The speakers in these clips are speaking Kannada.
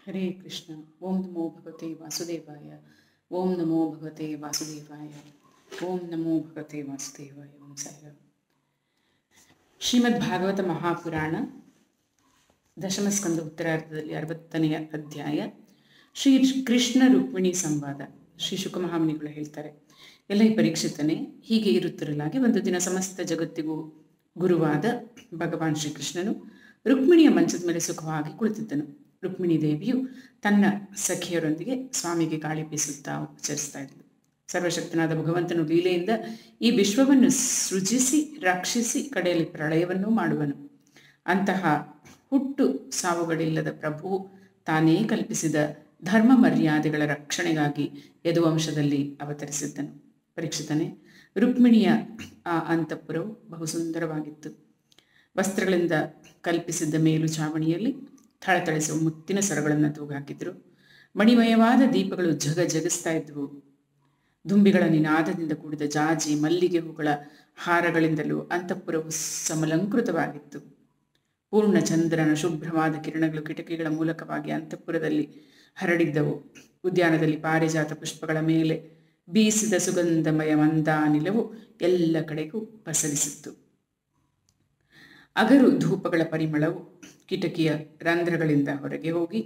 ಹರೇ ಕೃಷ್ಣ. ಓಂ ನಮೋ ಭಗವತೆ ವಾಸುದೇವಾಯ. ಓಂ ನಮೋ ಭಗವತೆ ವಾಸುದೇವಾಯ. ಓಂ ನಮೋ ಭಗವತೆ ವಾಸುದೇವಾಯ. ಓಂ ಸಾಯಿರಾಮ್. ಶ್ರೀಮದ್ ಭಾಗವತ ಮಹಾಪುರಾಣ ದಶಮಸ್ಕಂದ ಉತ್ತರಾರ್ಧದಲ್ಲಿ 60ನೇ ಅಧ್ಯಾಯ ಶ್ರೀ ಕೃಷ್ಣ ರುಕ್ಮಿಣಿ ಸಂವಾದ. ಶ್ರೀ ಶುಕಮಹಾಮುನಿಗಳು ಹೇಳ್ತಾರೆ, ಎಲ್ಲ ಈ ಪರೀಕ್ಷಿತನೇ, ಹೀಗೆ ಇರುತ್ತಿರಲಾಗಿ ಒಂದು ದಿನ ಸಮಸ್ತ ಜಗತ್ತಿಗೂ ಗುರುವಾದ ಭಗವಾನ್ ಶ್ರೀಕೃಷ್ಣನು ರುಕ್ಮಿಣಿಯ ಮಂಚದ ಮೇಲೆ ಸುಖವಾಗಿ ಕುಳಿತಿದ್ದನು. ರುಕ್ಮಿಣಿ ದೇವಿಯು ತನ್ನ ಸಖಿಯರೊಂದಿಗೆ ಸ್ವಾಮಿಗೆ ಗಾಳಿ ಬೀಸುತ್ತಾ ಉಪಚರಿಸ್ತಾ ಇದ್ದಳು. ಸರ್ವಶಕ್ತನಾದ ಭಗವಂತನು ಲೀಲೆಯಿಂದ ಈ ವಿಶ್ವವನ್ನು ಸೃಜಿಸಿ ರಕ್ಷಿಸಿ ಕಡೆಯಲ್ಲಿ ಪ್ರಳಯವನ್ನೂ ಮಾಡುವನು. ಅಂತಹ ಹುಟ್ಟು ಸಾವುಗಳಿಲ್ಲದ ಪ್ರಭುವು ತಾನೇ ಕಲ್ಪಿಸಿದ ಧರ್ಮ ಮರ್ಯಾದೆಗಳ ರಕ್ಷಣೆಗಾಗಿ ಯದುವಂಶದಲ್ಲಿ ಅವತರಿಸಿದ್ದನು. ಪರೀಕ್ಷಿತನೇ, ರುಕ್ಮಿಣಿಯ ಆ ಅಂತಃಪುರವು ಬಹು ಸುಂದರವಾಗಿತ್ತು. ವಸ್ತ್ರಗಳಿಂದ ಕಲ್ಪಿಸಿದ್ದ ಮೇಲು ಚಾವಣಿಯಲ್ಲಿ ಥಳಥಳಿಸುವ ಮುತ್ತಿನ ಸರಗಳನ್ನು ತೂಗಾಕಿದ್ರು. ಮಣಿಮಯವಾದ ದೀಪಗಳು ಜಗಿಸ್ತಾ ಇದ್ವು. ದುಂಬಿಗಳ ನಿನಾದದಿಂದ ಕೂಡಿದ ಜಾಜಿ ಮಲ್ಲಿಗೆ ಹೂಗಳ ಹಾರಗಳಿಂದಲೂ ಅಂತಃಪುರವು ಸಮಲಂಕೃತವಾಗಿತ್ತು. ಪೂರ್ಣ ಚಂದ್ರನ ಶುಭ್ರವಾದ ಕಿರಣಗಳು ಕಿಟಕಿಗಳ ಮೂಲಕವಾಗಿ ಅಂತಃಪುರದಲ್ಲಿ ಹರಡಿದ್ದವು. ಉದ್ಯಾನದಲ್ಲಿ ಪಾರಿಜಾತ ಪುಷ್ಪಗಳ ಮೇಲೆ ಬೀಸಿದ ಸುಗಂಧಮಯ ಮಂದಾನಿಲವು ಎಲ್ಲ ಕಡೆಗೂ ಪಸರಿಸಿತ್ತು. ಅಗರು ಧೂಪಗಳ ಪರಿಮಳವು ಕಿಟಕಿಯ ರಂಧ್ರಗಳಿಂದ ಹೊರಗೆ ಹೋಗಿ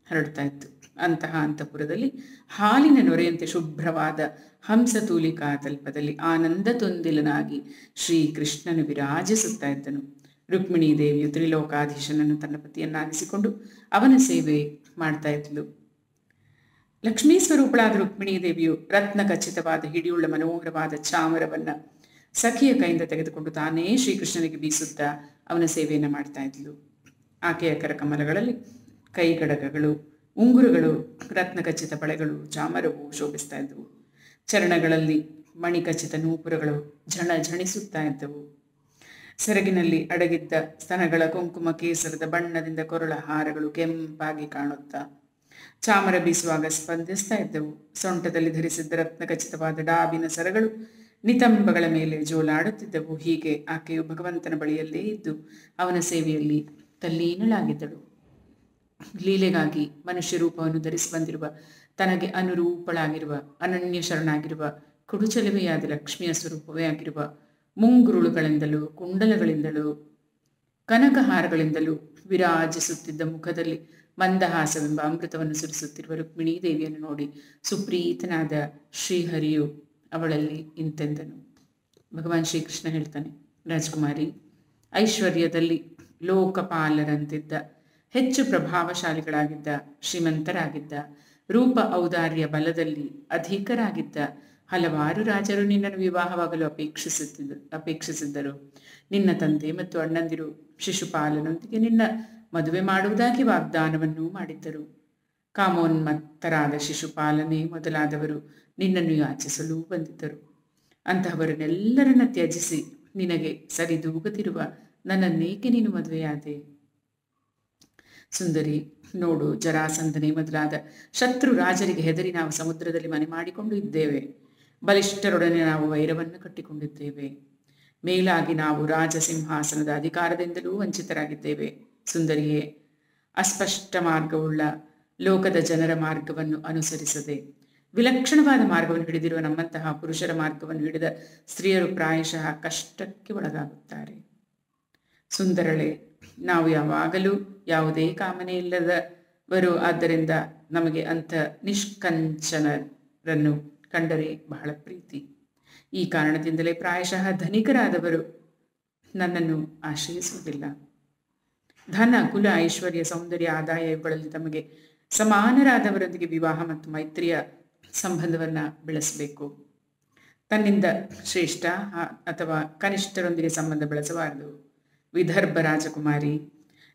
ಹರಡ್ತಾ ಇತ್ತು. ಅಂತಹ ಅಂತಃಪುರದಲ್ಲಿ ಹಾಲಿನ ನೊರೆಯಂತೆ ಶುಭ್ರವಾದ ಹಂಸತೂಲಿಕಾ ತಲ್ಪದಲ್ಲಿ ಆನಂದ ತೊಂದಿಲನಾಗಿ ಶ್ರೀಕೃಷ್ಣನು ವಿರಾಜಿಸುತ್ತಾ ಇದ್ದನು. ರುಕ್ಮಿಣೀ ದೇವಿಯು ತ್ರಿಲೋಕಾಧೀಶನನ್ನು ತನ್ನ ಪತಿಯನ್ನಾಗಿಸಿಕೊಂಡು ಅವನ ಸೇವೆ ಮಾಡ್ತಾ ಇದ್ಲು. ಲಕ್ಷ್ಮೀ ಸ್ವರೂಪಳಾದ ರುಕ್ಮಿಣೀ ದೇವಿಯು ರತ್ನ ಖಚಿತವಾದ ಹಿಡಿಯುಳ್ಳ ಮನೋಹರವಾದ ಚಾಮರವನ್ನ ಸಖಿಯ ಕೈಯಿಂದ ತೆಗೆದುಕೊಂಡು ತಾನೇ ಶ್ರೀಕೃಷ್ಣನಿಗೆ ಬೀಸುತ್ತಾ ಅವನ ಸೇವೆಯನ್ನು ಮಾಡ್ತಾ ಇದ್ಲು. ಆಕೆಯ ಕರಕಮಲಗಳಲ್ಲಿ ಕೈಗಡಗಗಳು, ಉಂಗುರಗಳು, ರತ್ನಖಚಿತ ಬಳೆಗಳು, ಚಾಮರವು ಶೋಭಿಸ್ತಾ ಇದ್ದವು. ಚರಣಗಳಲ್ಲಿ ಮಣಿಖಚಿತ ನೂಪುರಗಳು ಝಣಿಸುತ್ತಾ ಇದ್ದವು. ಸೆರಗಿನಲ್ಲಿ ಅಡಗಿದ್ದ ಸ್ತನಗಳ ಕುಂಕುಮ ಕೇಸರದ ಬಣ್ಣದಿಂದ ಕೊರಳ ಹಾರಗಳು ಕೆಂಪಾಗಿ ಕಾಣುತ್ತಾ ಚಾಮರ ಬೀಸುವಾಗ ಸ್ಪಂದಿಸ್ತಾ ಇದ್ದವು. ಸೊಂಟದಲ್ಲಿ ಧರಿಸಿದ್ದ ರತ್ನಖಚಿತವಾದ ಡಾಬಿನ ಸರಗಳು ನಿತಂಬಗಳ ಮೇಲೆ ಜೋಲಾಡುತ್ತಿದ್ದವು. ಹೀಗೆ ಆಕೆಯು ಭಗವಂತನ ಬಳಿಯಲ್ಲೇ ಇದ್ದು ಅವನ ಸೇವೆಯಲ್ಲಿ ತಲ್ಲೀನಳಾಗಿದ್ದಳು. ಲೀಲೆಗಾಗಿ ಮನುಷ್ಯ ರೂಪವನ್ನು ಧರಿಸಿ ಬಂದಿರುವ, ತನಗೆ ಅನುರೂಪಳಾಗಿರುವ, ಅನನ್ಯ ಶರಣಾಗಿರುವ, ಕುಡುಚಲುವೆಯಾದ ಲಕ್ಷ್ಮಿಯ ಸ್ವರೂಪವೇ ಆಗಿರುವ ಮುಂಗುರುಳುಗಳಿಂದಲೂ ಕುಂಡಲಗಳಿಂದಲೂ ಕನಕಹಾರಗಳಿಂದಲೂ ವಿರಾಜಿಸುತ್ತಿದ್ದ ಮುಖದಲ್ಲಿ ಮಂದಹಾಸವೆಂಬ ಅಮೃತವನ್ನು ಸುರಿಸುತ್ತಿರುವ ರುಕ್ಮಿಣೀ ದೇವಿಯನ್ನು ನೋಡಿ ಸುಪ್ರೀತನಾದ ಶ್ರೀಹರಿಯು ಅವಳಲ್ಲಿ ಇಂತೆಂದನು. ಭಗವಾನ್ ಶ್ರೀಕೃಷ್ಣ ಹೇಳ್ತಾನೆ, ರಾಜಕುಮಾರಿ, ಐಶ್ವರ್ಯದಲ್ಲಿ ಲೋಕಪಾಲರಂತಿದ್ದ, ಹೆಚ್ಚು ಪ್ರಭಾವಶಾಲಿಗಳಾಗಿದ್ದ, ಶ್ರೀಮಂತರಾಗಿದ್ದ, ರೂಪ ಔದಾರ್ಯ ಬಲದಲ್ಲಿ ಅಧಿಕರಾಗಿದ್ದ ಹಲವಾರು ರಾಜರು ನಿನ್ನನ್ನು ವಿವಾಹವಾಗಲು ಅಪೇಕ್ಷಿಸಿದ್ದರು. ನಿನ್ನ ತಂದೆ ಮತ್ತು ಅಣ್ಣಂದಿರು ಶಿಶುಪಾಲನೊಂದಿಗೆ ನಿನ್ನ ಮದುವೆ ಮಾಡುವುದಾಗಿ ವಾಗ್ದಾನವನ್ನೂ ಮಾಡಿದ್ದರು. ಕಾಮೋನ್ಮತ್ತರಾದ ಶಿಶುಪಾಲನೆ ಮೊದಲಾದವರು ನಿನ್ನನ್ನು ಯಾಚಿಸಲು ಬಂದಿದ್ದರು. ಅಂತಹವರನ್ನೆಲ್ಲರನ್ನ ತ್ಯಜಿಸಿ ನಿನಗೆ ಸರಿದೂಗುತ್ತಿರುವ ನನ್ನನ್ನೇಕೆ ನೀನು ಮದುವೆಯಾದೆ? ಸುಂದರಿ, ನೋಡು, ಜರಾಸಂಧನೆ ಮೊದಲಾದ ಶತ್ರು ರಾಜರಿಗೆ ಹೆದರಿ ನಾವು ಸಮುದ್ರದಲ್ಲಿ ಮನೆ ಮಾಡಿಕೊಂಡು ಇದ್ದೇವೆ. ಬಲಿಷ್ಠರೊಡನೆ ನಾವು ವೈರವನ್ನು ಕಟ್ಟಿಕೊಂಡಿದ್ದೇವೆ. ಮೇಲಾಗಿ ನಾವು ರಾಜಸಿಂಹಾಸನದ ಅಧಿಕಾರದಿಂದಲೂ ವಂಚಿತರಾಗಿದ್ದೇವೆ. ಸುಂದರಿಯೇ, ಅಸ್ಪಷ್ಟ ಮಾರ್ಗವುಳ್ಳ ಲೋಕದ ಜನರ ಮಾರ್ಗವನ್ನು ಅನುಸರಿಸದೆ ವಿಲಕ್ಷಣವಾದ ಮಾರ್ಗವನ್ನು ಹಿಡಿದಿರುವ ನಮ್ಮಂತಹ ಪುರುಷರ ಮಾರ್ಗವನ್ನು ಹಿಡಿದ ಸ್ತ್ರೀಯರು ಪ್ರಾಯಶಃ ಕಷ್ಟಕ್ಕೆ ಒಳಗಾಗುತ್ತಾರೆ. ಸುಂದರಳೆ, ನಾವು ಯಾವಾಗಲೂ ಯಾವುದೇ ಕಾಮನೆ ಇಲ್ಲದವರು. ಆದ್ದರಿಂದ ನಮಗೆ ಅಂಥ ನಿಷ್ಕಂಚನರನ್ನು ಕಂಡರೆ ಬಹಳ ಪ್ರೀತಿ. ಈ ಕಾರಣದಿಂದಲೇ ಪ್ರಾಯಶಃ ಧನಿಕರಾದವರು ನನ್ನನ್ನು ಆಶ್ರಯಿಸುವುದಿಲ್ಲ. ಧನ, ಕುಲ, ಐಶ್ವರ್ಯ, ಸೌಂದರ್ಯ, ಆದಾಯ ಇವುಗಳಲ್ಲಿ ತಮಗೆ ಸಮಾನರಾದವರೊಂದಿಗೆ ವಿವಾಹ ಮತ್ತು ಮೈತ್ರಿಯ ಸಂಬಂಧವನ್ನು ಬೆಳೆಸಬೇಕು. ತನ್ನಿಂದ ಶ್ರೇಷ್ಠ ಅಥವಾ ಕನಿಷ್ಠರೊಂದಿಗೆ ಸಂಬಂಧ ಬೆಳೆಸಬಾರದು. ವಿದರ್ಭ ರಾಜಕುಮಾರಿ,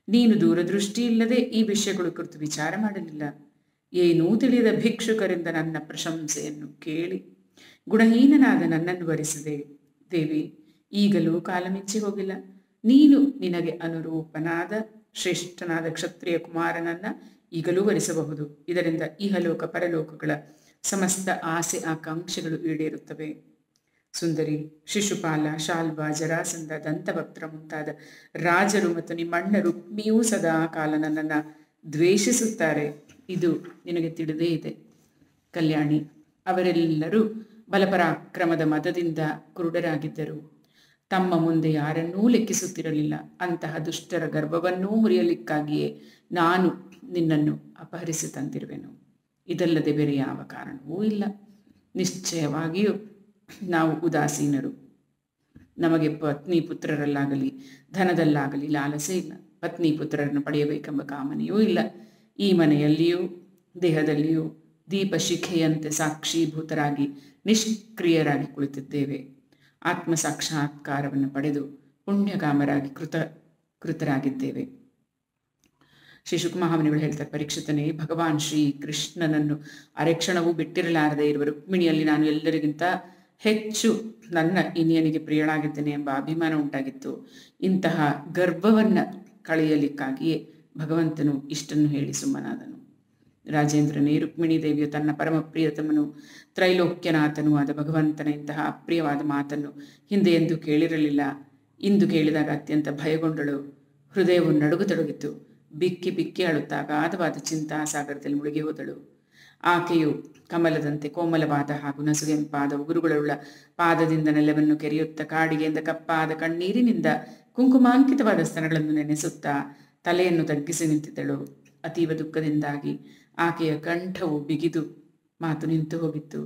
ನೀನು ದೂರದೃಷ್ಟಿ ಇಲ್ಲದೆ ಈ ವಿಷಯಗಳ ಕುರಿತು ವಿಚಾರ ಮಾಡಲಿಲ್ಲ. ಏನೂ ತಿಳಿಯದ ಭಿಕ್ಷುಕರಿಂದ ನನ್ನ ಪ್ರಶಂಸೆಯನ್ನು ಕೇಳಿ ಗುಣಹೀನನಾದ ನನ್ನನ್ನು ವರಿಸಿದೆ. ದೇವಿ, ಈಗಲೂ ಕಾಲ ಮಿಂಚಿ ಹೋಗಿಲ್ಲ. ನೀನು ನಿನಗೆ ಅನುರೂಪನಾದ ಶ್ರೇಷ್ಠನಾದ ಕ್ಷತ್ರಿಯ ಕುಮಾರನನ್ನ ಈಗಲೂ ವರಿಸಬಹುದು. ಇದರಿಂದ ಇಹಲೋಕ ಪರಲೋಕಗಳ ಸಮಸ್ತ ಆಸೆ ಆಕಾಂಕ್ಷೆಗಳು ಈಡೇರುತ್ತವೆ. ಸುಂದರಿ, ಶಿಶುಪಾಲ, ಶಾಲ್ವ, ಜರಾಸಂಧ, ದಂತವಕ್ತ್ರ ಮುಂತಾದ ರಾಜರು ಮತ್ತು ನಿಮ್ಮಣ್ಣ ರುಕ್ಮಿಯೂ ಸದಾ ಕಾಲ ನನ್ನನ್ನು ದ್ವೇಷಿಸುತ್ತಾರೆ. ಇದು ನಿನಗೆ ತಿಳಿದೇ ಇದೆ ಕಲ್ಯಾಣಿ. ಅವರೆಲ್ಲರೂ ಬಲಪರಾಕ್ರಮದ ಮದದಿಂದ ಕುರುಡರಾಗಿದ್ದರು. ತಮ್ಮ ಮುಂದೆ ಯಾರನ್ನೂ ಲೆಕ್ಕಿಸುತ್ತಿರಲಿಲ್ಲ. ಅಂತಹ ದುಷ್ಟರ ಗರ್ವವನ್ನೂ ಮುರಿಯಲಿಕ್ಕಾಗಿಯೇ ನಾನು ನಿನ್ನನ್ನು ಅಪಹರಿಸಿ ತಂದಿರುವೆನು. ಇದಲ್ಲದೆ ಬೇರೆ ಯಾವ ಕಾರಣವೂ ಇಲ್ಲ. ನಿಶ್ಚಯವಾಗಿಯೂ ನಾವು ಉದಾಸೀನರು. ನಮಗೆ ಪತ್ನಿ ಪುತ್ರರಲ್ಲಾಗಲಿ ಧನದಲ್ಲಾಗಲಿ ಲಾಲಸೆ ಇಲ್ಲ. ಪತ್ನಿ ಪುತ್ರರನ್ನು ಪಡೆಯಬೇಕೆಂಬ ಕಾಮನೆಯೂ ಇಲ್ಲ. ಈ ಮನೆಯಲ್ಲಿಯೂ ದೇಹದಲ್ಲಿಯೂ ದೀಪ ಶಿಖೆಯಂತೆ ಸಾಕ್ಷೀಭೂತರಾಗಿ ನಿಷ್ಕ್ರಿಯರಾಗಿ ಕುಳಿತಿದ್ದೇವೆ. ಆತ್ಮ ಸಾಕ್ಷಾತ್ಕಾರವನ್ನು ಪಡೆದು ಪುಣ್ಯಕಾಮರಾಗಿ ಕೃತರಾಗಿದ್ದೇವೆ. ಶ್ರೀ ಶುಕಮಹಾಮುನಿಗಳು ಹೇಳ್ತಾರೆ, ಪರೀಕ್ಷಿತನೇ, ಭಗವಾನ್ ಶ್ರೀ ಕೃಷ್ಣನನ್ನು ಅರೆಕ್ಷಣವೂ ಬಿಟ್ಟಿರಲಾರದೆ ಇರುವ ರುಕ್ಮಿಣಿಯಲ್ಲಿ ನಾನು ಎಲ್ಲರಿಗಿಂತ ಹೆಚ್ಚು ನನ್ನ ಇನಿಯನಿಗೆ ಪ್ರಿಯಳಾಗಿದ್ದೇನೆ ಎಂಬ ಅಭಿಮಾನ ಉಂಟಾಗಿತ್ತು. ಇಂತಹ ಗರ್ವವನ್ನು ಕಳೆಯಲಿಕ್ಕಾಗಿಯೇ ಭಗವಂತನು ಇಷ್ಟನ್ನು ಹೇಳಿ ಸುಮ್ಮನಾದನು. ರಾಜೇಂದ್ರನೇ, ರುಕ್ಮಿಣಿ ದೇವಿಯು ತನ್ನ ಪರಮ ಪ್ರಿಯತಮನು ತ್ರೈಲೋಕ್ಯನಾಥನೂ ಆದ ಭಗವಂತನ ಇಂತಹ ಅಪ್ರಿಯವಾದ ಮಾತನ್ನು ಹಿಂದೆ ಎಂದೂ ಕೇಳಿರಲಿಲ್ಲ. ಇಂದು ಕೇಳಿದಾಗ ಅತ್ಯಂತ ಭಯಗೊಂಡಳು. ಹೃದಯವು ನಡುಗತೊಡಗಿತು. ಬಿಕ್ಕಿ ಬಿಕ್ಕಿ ಅಳುತ್ತಾ ಅಗಾಧವಾದ ಚಿಂತಾ ಸಾಗರದಲ್ಲಿ ಮುಳುಗಿ ಹೋದಳು. ಆಕೆಯು ಕಮಲದಂತೆ ಕೋಮಲವಾದ ಹಾಗೂ ನಸುಗೆಂಪಾದ ಉಗುರುಗಳುಳ್ಳ ಪಾದದಿಂದ ನೆಲವನ್ನು ಕೆರೆಯುತ್ತಾ ಕಾಡಿಗೆಯಿಂದ ಕಪ್ಪಾದ ಕಣ್ಣೀರಿನಿಂದ ಕುಂಕುಮಾಂಕಿತವಾದ ಸ್ತನಗಳನ್ನು ನೆನೆಸುತ್ತಾ ತಲೆಯನ್ನು ತಗ್ಗಿಸಿ ನಿಂತಿದ್ದಳು. ಅತೀವ ದುಃಖದಿಂದಾಗಿ ಆಕೆಯ ಕಂಠವು ಬಿಗಿದು ಮಾತು ನಿಂತು ಹೋಗಿತ್ತು.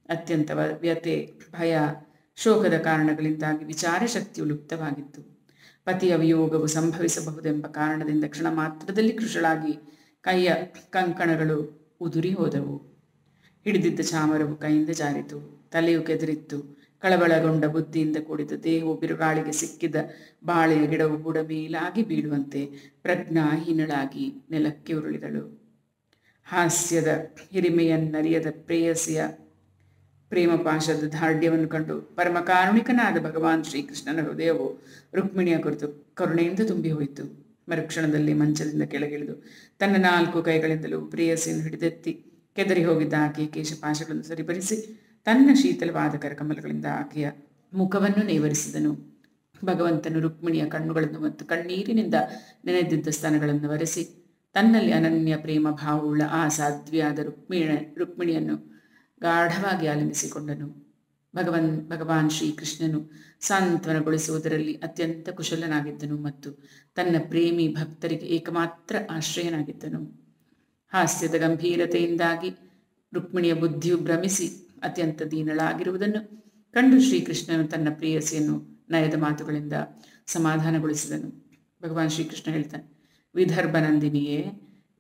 ಅತ್ಯಂತ ವ್ಯಥೆ, ಭಯ, ಶೋಕದ ಕಾರಣಗಳಿಂದಾಗಿ ವಿಚಾರ ಶಕ್ತಿಯು ಲುಪ್ತವಾಗಿತ್ತು. ಪತಿಯ ವಿಯೋಗವು ಸಂಭವಿಸಬಹುದೆಂಬ ಕಾರಣದಿಂದ ಕ್ಷಣ ಮಾತ್ರದಲ್ಲಿ ಕೃಶಳಾಗಿ ಕೈಯ ಕಂಕಣಗಳು ಉದುರಿ ಹೋದವು. ಹಿಡಿದಿದ್ದ ಚಾಮರವು ಕೈಯಿಂದ ಜಾರಿತು. ತಲೆಯು ಕೆದರಿತ್ತು. ಕಳವಳಗೊಂಡ ಬುದ್ಧಿಯಿಂದ ಕೂಡಿದ ದೇಹವು ಬಿರುಗಾಳಿಗೆ ಸಿಕ್ಕಿದ ಬಾಳೆಯ ಗಿಡವು ಬುಡ ಮೇಲಾಗಿ ಬೀಳುವಂತೆ ಪ್ರಜ್ಞಾಹೀನಳಾಗಿ ನೆಲಕ್ಕೆ ಉರುಳಿದಳು. ಹಾಸ್ಯದ ಹಿರಿಮೆಯನ್ನರಿಯದ ಪ್ರೇಯಸಿಯ ಪ್ರೇಮಪಾಶದ ದಾರ್ಢ್ಯವನ್ನು ಕಂಡು ಪರಮಕಾರುಣಿಕನಾದ ಭಗವಾನ್ ಶ್ರೀಕೃಷ್ಣನ ಹೃದಯವು ರುಕ್ಮಿಣಿಯ ಕುರಿತು ಕರುಣೆಯಿಂದ ತುಂಬಿ ಹೋಯಿತು. ಮರುಕ್ಷಣದಲ್ಲಿ ಮಂಚದಿಂದ ಕೆಳಗಿಳಿದು ತನ್ನ 4 ಕೈಗಳಿಂದಲೂ ಪ್ರೇಯಸಿಯನ್ನು ಹಿಡಿದೆತ್ತಿ ಕೆದರಿ ಹೋಗಿದ್ದ ಆಕೆಯ ಕೇಶಪಾಶಗಳನ್ನು ಸರಿಪಡಿಸಿ ತನ್ನ ಶೀತಲವಾದ ಕರಕಮಲಗಳಿಂದ ಆಕೆಯ ಮುಖವನ್ನು ನೇವರಿಸಿದನು. ಭಗವಂತನು ರುಕ್ಮಿಣಿಯ ಕಣ್ಣುಗಳನ್ನು ಮತ್ತು ಕಣ್ಣೀರಿನಿಂದ ನೆನೆದಿದ್ದ ಸ್ತನಗಳನ್ನು ಒರೆಸಿ ತನ್ನಲ್ಲಿ ಅನನ್ಯ ಪ್ರೇಮ ಭಾವವುಳ್ಳ ಆ ಸಾಧ್ವಿಯಾದ ರುಕ್ಮಿಣಿಯನ್ನು ಗಾಢವಾಗಿ ಆಲಿಂಗಿಸಿಕೊಂಡನು. ಭಗವಾನ್ ಶ್ರೀಕೃಷ್ಣನು ಸಾಂತ್ವನಗೊಳಿಸುವುದರಲ್ಲಿ ಅತ್ಯಂತ ಕುಶಲನಾಗಿದ್ದನು ಮತ್ತು ತನ್ನ ಪ್ರೇಮಿ ಭಕ್ತರಿಗೆ ಏಕಮಾತ್ರ ಆಶ್ರಯನಾಗಿದ್ದನು. ಹಾಸ್ಯದ ಗಂಭೀರತೆಯಿಂದಾಗಿ ರುಕ್ಮಿಣಿಯ ಬುದ್ಧಿಯು ಭ್ರಮಿಸಿ ಅತ್ಯಂತ ದೀನಳಾಗಿರುವುದನ್ನು ಕಂಡು ಶ್ರೀಕೃಷ್ಣನು ತನ್ನ ಪ್ರೇಯಸಿಯನ್ನು ನಯದ ಮಾತುಗಳಿಂದ ಸಮಾಧಾನಗೊಳಿಸಿದನು. ಭಗವಾನ್ ಶ್ರೀಕೃಷ್ಣ ಹೇಳ್ತಾನೆ, ವಿದರ್ಭನಂದಿನಿಯೇ,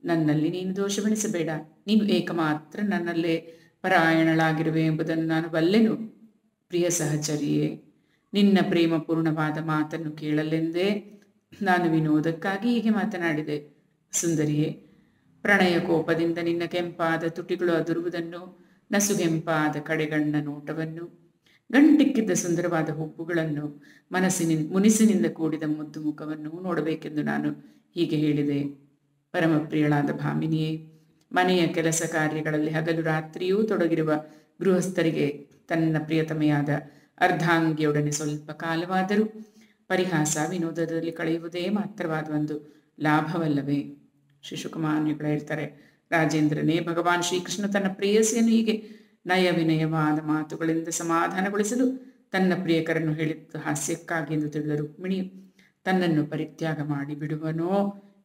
ನನ್ನಲ್ಲಿ ನೀನು ದೋಷವೆಣಿಸಬೇಡ. ನೀನು ಏಕಮಾತ್ರ ನನ್ನಲ್ಲೇ ಪರಾಯಣಳಾಗಿರುವೆ ಎಂಬುದನ್ನು ನಾನು ಬಲ್ಲೆನು. ಪ್ರಿಯ ಸಹಚರಿಯೇ, ನಿನ್ನ ಪ್ರೇಮಪೂರ್ಣವಾದ ಮಾತನ್ನು ಕೇಳಲೆಂದೇ ನಾನು ವಿನೋದಕ್ಕಾಗಿ ಹೀಗೆ ಮಾತನಾಡಿದೆ. ಸುಂದರಿಯೇ, ಪ್ರಣಯ ಕೋಪದಿಂದ ನಿನ್ನ ಕೆಂಪಾದ ತುಟಿಗಳು ಅದುರುವುದನ್ನು, ನಸುಗೆಂಪಾದ ಕಡೆಗಣ್ಣ ನೋಟವನ್ನು, ಗಂಟಿಕ್ಕಿದ್ದ ಸುಂದರವಾದ ಹುಬ್ಬುಗಳನ್ನು, ಮುನಿಸಿನಿಂದ ಕೂಡಿದ ಮುದ್ದು ಮುಖವನ್ನು ನೋಡಬೇಕೆಂದು ನಾನು ಹೀಗೆ ಹೇಳಿದೆ. ಪರಮ ಪ್ರಿಯಳಾದ ಭಾಮಿನಿಯೇ, ಮನೆಯ ಕೆಲಸ ಕಾರ್ಯಗಳಲ್ಲಿ ಹಗಲು ರಾತ್ರಿಯೂ ತೊಡಗಿರುವ ಗೃಹಸ್ಥರಿಗೆ ತನ್ನ ಪ್ರಿಯತಮೆಯಾದ ಅರ್ಧಾಂಗಿಯೊಡನೆ ಸ್ವಲ್ಪ ಕಾಲವಾದರೂ ಪರಿಹಾಸ ವಿನೋದದಲ್ಲಿ ಕಳೆಯುವುದೇ ಮಾತ್ರವಾದ ಒಂದು ಲಾಭವಲ್ಲವೇ? ಶ್ರೀ ಶುಕಮಹಾಮುನಿಗಳು ಹೇಳ್ತಾರೆ, ರಾಜೇಂದ್ರನೇ, ಭಗವಾನ್ ಶ್ರೀಕೃಷ್ಣ ತನ್ನ ಪ್ರೇಯಸಿಯನ್ನು ಹೀಗೆ ನಯ ವಿನಯವಾದ ಮಾತುಗಳಿಂದ ಸಮಾಧಾನಗೊಳಿಸಲು ತನ್ನ ಪ್ರಿಯಕರನ್ನು ಹೇಳಿದ್ದು ಹಾಸ್ಯಕ್ಕಾಗಿ ಎಂದು ತಿಳಿದ ರುಕ್ಮಿಣಿಯು ತನ್ನನ್ನು ಪರಿತ್ಯಾಗ ಮಾಡಿ ಬಿಡುವನೋ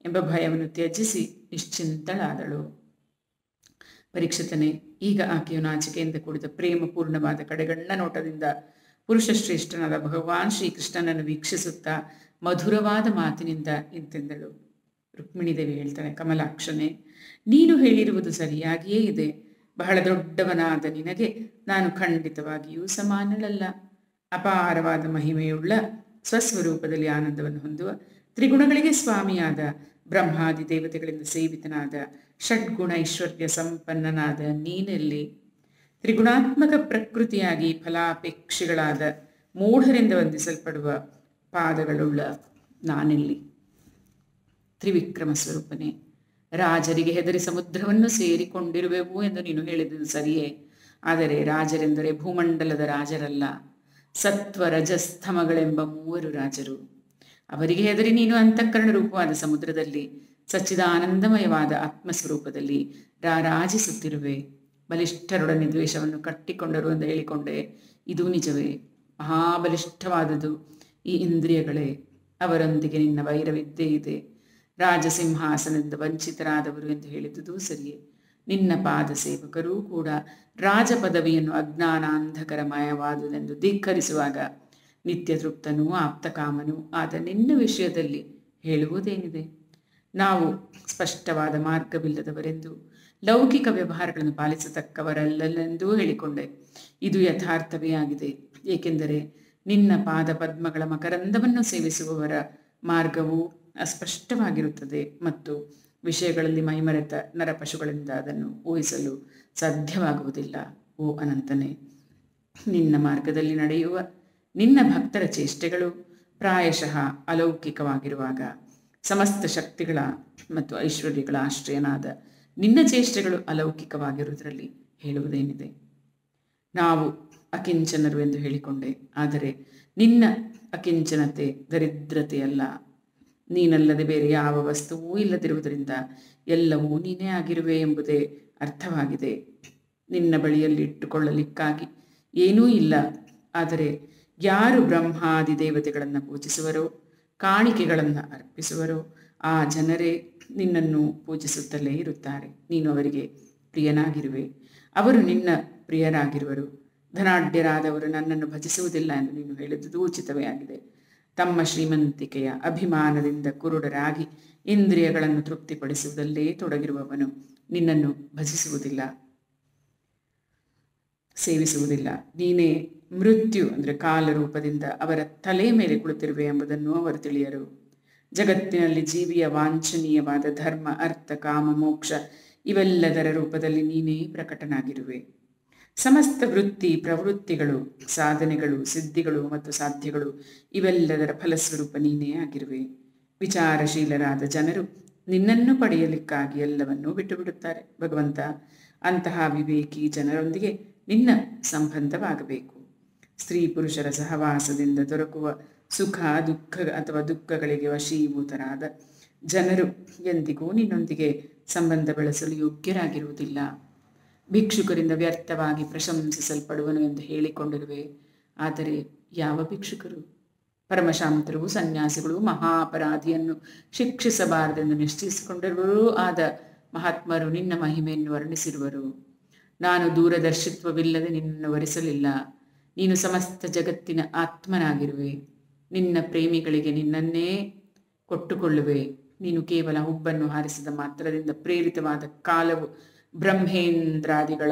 ಎಂಬ ಭಯವನ್ನು ತ್ಯಜಿಸಿ ನಿಶ್ಚಿಂತಳಾದಳು. ಪರೀಕ್ಷಿತನೇ, ಈಗ ಆಕೆಯು ನಾಚಿಕೆಯಿಂದ ಕೂಡಿದ ಪ್ರೇಮಪೂರ್ಣವಾದ ಕಡೆಗಣ್ಣ ನೋಟದಿಂದ ಪುರುಷ ಶ್ರೇಷ್ಠನಾದ ಭಗವಾನ್ ಶ್ರೀಕೃಷ್ಣನನ್ನು ವೀಕ್ಷಿಸುತ್ತಾ ಮಧುರವಾದ ಮಾತಿನಿಂದ ಇಂತೆಂದಳು. ರುಕ್ಮಿಣಿ ದೇವಿ ಹೇಳ್ತಾಳೆ, ಕಮಲಾಕ್ಷನೇ, ನೀನು ಹೇಳಿರುವುದು ಸರಿಯಾಗಿಯೇ ಇದೆ. ಬಹಳ ದೊಡ್ಡವನಾದ ನಿನಗೆ ನಾನು ಖಂಡಿತವಾಗಿಯೂ ಸಮಾನಳಲ್ಲ. ಅಪಾರವಾದ ಮಹಿಮೆಯುಳ್ಳ ಸ್ವಸ್ವರೂಪದಲ್ಲಿ ಆನಂದವನ್ನು ಹೊಂದುವ ತ್ರಿಗುಣಗಳಿಗೆ ಸ್ವಾಮಿಯಾದ ಬ್ರಹ್ಮಾದಿ ದೇವತೆಗಳಿಂದ ಸೇವಿತನಾದ ಷಡ್ಗುಣ ಐಶ್ವರ್ಯ ಸಂಪನ್ನನಾದ ನೀನೆಲ್ಲಿ? ತ್ರಿಗುಣಾತ್ಮಕ ಪ್ರಕೃತಿಯಾಗಿ ಫಲಾಪೇಕ್ಷಿಗಳಾದ ಮೂಢರಿಂದ ವಂದಿಸಲ್ಪಡುವ ಪಾದಗಳುಳ್ಳ ನಾನೆಲ್ಲಿ? ತ್ರಿವಿಕ್ರಮ ಸ್ವರೂಪನೇ, ರಾಜರಿಗೆ ಹೆದರಿ ಸಮುದ್ರವನ್ನು ಸೇರಿಕೊಂಡಿರುವೆವು ಎಂದು ನೀನು ಹೇಳಿದುದು ಸರಿಯೇ. ಆದರೆ ರಾಜರೆಂದರೆ ಭೂಮಂಡಲದ ರಾಜರಲ್ಲ, ಸತ್ವ ರಜಸ್ತಮಗಳೆಂಬ 3 ರಾಜರು. ಅವರಿಗೆ ಹೆದರಿ ನೀನು ಅಂತಃಕರಣ ರೂಪವಾದ ಸಮುದ್ರದಲ್ಲಿ ಸಚ್ಚಿದಾನಂದಮಯವಾದ ಆತ್ಮಸ್ವರೂಪದಲ್ಲಿ ರಾರಾಜಿಸುತ್ತಿರುವೆ. ಬಲಿಷ್ಠರೊಡನೆ ದ್ವೇಷವನ್ನು ಕಟ್ಟಿಕೊಂಡರು ಎಂದು ಹೇಳಿಕೊಂಡೆ, ಇದು ನಿಜವೇ? ಮಹಾಬಲಿಷ್ಠವಾದುದು ಈ ಇಂದ್ರಿಯಗಳೇ. ಅವರೊಂದಿಗೆ ನಿನ್ನ ವೈರವಿದ್ದೇ ಇದೆ. ರಾಜಸಿಂಹಾಸನದಿಂದ ವಂಚಿತರಾದವರು ಎಂದು ಹೇಳಿದುದು ಸರಿಯೇ. ನಿನ್ನ ಪಾದ ಸೇವಕರೂ ಕೂಡ ರಾಜಪದವಿಯನ್ನು ಅಜ್ಞಾನಾಂಧಕರಮಯವಾದುದೆಂದು ಧಿಕ್ಕರಿಸುವಾಗ ನಿತ್ಯ ತೃಪ್ತನೂ ಆಪ್ತಕಾಮನೂ ಆದ ನಿನ್ನ ವಿಷಯದಲ್ಲಿ ಹೇಳುವುದೇನಿದೆ? ನಾವು ಸ್ಪಷ್ಟವಾದ ಮಾರ್ಗವಿಲ್ಲದವರೆಂದು, ಲೌಕಿಕ ವ್ಯವಹಾರಗಳನ್ನು ಪಾಲಿಸತಕ್ಕವರಲ್ಲಲೆಂದೂ ಹೇಳಿಕೊಂಡೆ. ಇದು ಯಥಾರ್ಥವೇ ಆಗಿದೆ. ಏಕೆಂದರೆ ನಿನ್ನ ಪಾದ ಪದ್ಮಗಳ ಮಕರಂದವನ್ನು ಸೇವಿಸುವವರ ಮಾರ್ಗವು ಅಸ್ಪಷ್ಟವಾಗಿರುತ್ತದೆ ಮತ್ತು ವಿಷಯಗಳಲ್ಲಿ ಮೈಮರೆತ ನರಪಶುಗಳಿಂದ ಅದನ್ನು ಊಹಿಸಲು ಸಾಧ್ಯವಾಗುವುದಿಲ್ಲ. ಓ ಅನಂತನೇ, ನಿನ್ನ ಮಾರ್ಗದಲ್ಲಿ ನಡೆಯುವ ನಿನ್ನ ಭಕ್ತರ ಚೇಷ್ಟೆಗಳು ಪ್ರಾಯಶಃ ಅಲೌಕಿಕವಾಗಿರುವಾಗ ಸಮಸ್ತ ಶಕ್ತಿಗಳ ಮತ್ತು ಐಶ್ವರ್ಯಗಳ ಆಶ್ರಯನಾದ ನಿನ್ನ ಚೇಷ್ಟೆಗಳು ಅಲೌಕಿಕವಾಗಿರುವುದರಲ್ಲಿ ಹೇಳುವುದೇನಿದೆ? ನಾವು ಅಕಿಂಚನರು ಎಂದು ಹೇಳಿಕೊಂಡೆ, ಆದರೆ ನಿನ್ನ ಅಕಿಂಚನತೆ ದರಿದ್ರತೆಯಲ್ಲ. ನೀನಲ್ಲದೆ ಬೇರೆ ಯಾವ ವಸ್ತುವೂ ಇಲ್ಲದಿರುವುದರಿಂದ ಎಲ್ಲವೂ ನೀನೇ ಆಗಿರುವೆ ಎಂಬುದೇ ಅರ್ಥವಾಗಿದೆ. ನಿನ್ನ ಬಳಿಯಲ್ಲಿ ಇಟ್ಟುಕೊಳ್ಳಲಿಕ್ಕಾಗಿ ಏನೂ ಇಲ್ಲ. ಆದರೆ ಯಾರು ಬ್ರಹ್ಮಾದಿ ದೇವತೆಗಳನ್ನು ಪೂಜಿಸುವರೋ, ಕಾಣಿಕೆಗಳನ್ನು ಅರ್ಪಿಸುವರೋ ಆ ಜನರೇ ನಿನ್ನನ್ನು ಪೂಜಿಸುತ್ತಲೇ ಇರುತ್ತಾರೆ. ನೀನು ಅವರಿಗೆ ಪ್ರಿಯನಾಗಿರುವೆ, ಅವರು ನಿನ್ನ ಪ್ರಿಯರಾಗಿರುವರು. ಧನಾಢ್ಯರಾದವರು ನನ್ನನ್ನು ಭಜಿಸುವುದಿಲ್ಲ ಎಂದು ನೀನು ಹೇಳಿದುದು ಉಚಿತವೇ ಆಗಿದೆ. ತಮ್ಮ ಶ್ರೀಮಂತಿಕೆಯ ಅಭಿಮಾನದಿಂದ ಕುರುಡರಾಗಿ ಇಂದ್ರಿಯಗಳನ್ನು ತೃಪ್ತಿಪಡಿಸುವುದಲ್ಲೇ ತೊಡಗಿರುವವನು ನಿನ್ನನ್ನು ಭಜಿಸುವುದಿಲ್ಲ, ಸೇವಿಸುವುದಿಲ್ಲ. ನೀನೇ ಮೃತ್ಯು ಅಂದರೆ ಕಾಲರೂಪದಿಂದ ಅವರ ತಲೆ ಮೇಲೆ ಕುಳಿತಿರುವೆ ಎಂಬುದನ್ನು ಅವರು ತಿಳಿಯರು. ಜಗತ್ತಿನಲ್ಲಿ ಜೀವಿಯ ವಾಂಛನೀಯವಾದ ಧರ್ಮ, ಅರ್ಥ, ಕಾಮ, ಮೋಕ್ಷ ಇವೆಲ್ಲದರ ರೂಪದಲ್ಲಿ ನೀನೇ ಪ್ರಕಟನಾಗಿರುವೆ. ಸಮಸ್ತ ವೃತ್ತಿ ಪ್ರವೃತ್ತಿಗಳು, ಸಾಧನೆಗಳು, ಸಿದ್ಧಿಗಳು ಮತ್ತು ಸಾಧ್ಯಗಳು ಇವೆಲ್ಲದರ ಫಲಸ್ವರೂಪ ನೀನೇ ಆಗಿರುವೆ. ವಿಚಾರಶೀಲರಾದ ಜನರು ನಿನ್ನನ್ನು ಪಡೆಯಲಿಕ್ಕಾಗಿ ಎಲ್ಲವನ್ನೂ ಬಿಟ್ಟು ಬಿಡುತ್ತಾರೆ. ಭಗವಂತ, ಅಂತಹ ವಿವೇಕಿ ಜನರೊಂದಿಗೆ ನಿನ್ನ ಸಂಬಂಧವಾಗಬೇಕು. ಸ್ತ್ರೀ ಪುರುಷರ ಸಹವಾಸದಿಂದ ದೊರಕುವ ಸುಖ, ದುಃಖ ಅಥವಾ ದುಃಖಗಳಿಗೆ ವಶೀಭೂತರಾದ ಜನರು ಎಂದಿಗೂ ನಿನ್ನೊಂದಿಗೆ ಸಂಬಂಧ ಬೆಳೆಸಲು ಯೋಗ್ಯರಾಗಿರುವುದಿಲ್ಲ. ಭಿಕ್ಷುಕರಿಂದ ವ್ಯರ್ಥವಾಗಿ ಪ್ರಶಂಸಿಸಲ್ಪಡುವನು ಎಂದು ಹೇಳಿಕೊಂಡಿರುವೆ. ಆದರೆ ಯಾವ ಭಿಕ್ಷುಕರು? ಪರಮಶಾಂತರು, ಸನ್ಯಾಸಿಗಳು, ಮಹಾಪರಾಧಿಯನ್ನು ಶಿಕ್ಷಿಸಬಾರದೆಂದು ನಿಶ್ಚಯಿಸಿಕೊಂಡಿರುವರೂ ಆದ ಮಹಾತ್ಮರು ನಿನ್ನ ಮಹಿಮೆಯನ್ನು ವರ್ಣಿಸಿರುವರು. ನಾನು ದೂರದರ್ಶಿತ್ವವಿಲ್ಲದೆ ನಿನ್ನನ್ನು ವರಿಸಲಿಲ್ಲ. ನೀನು ಸಮಸ್ತ ಜಗತ್ತಿನ ಆತ್ಮನಾಗಿರುವೆ. ನಿನ್ನ ಪ್ರೇಮಿಗಳಿಗೆ ನಿನ್ನನ್ನೇ ಕೊಟ್ಟುಕೊಳ್ಳುವೆ. ನೀನು ಕೇವಲ ಹುಬ್ಬನ್ನು ಹಾರಿಸಿದ ಮಾತ್ರದಿಂದ ಪ್ರೇರಿತವಾದ ಕಾಲವು ಬ್ರಹ್ಮೇಂದ್ರಾದಿಗಳ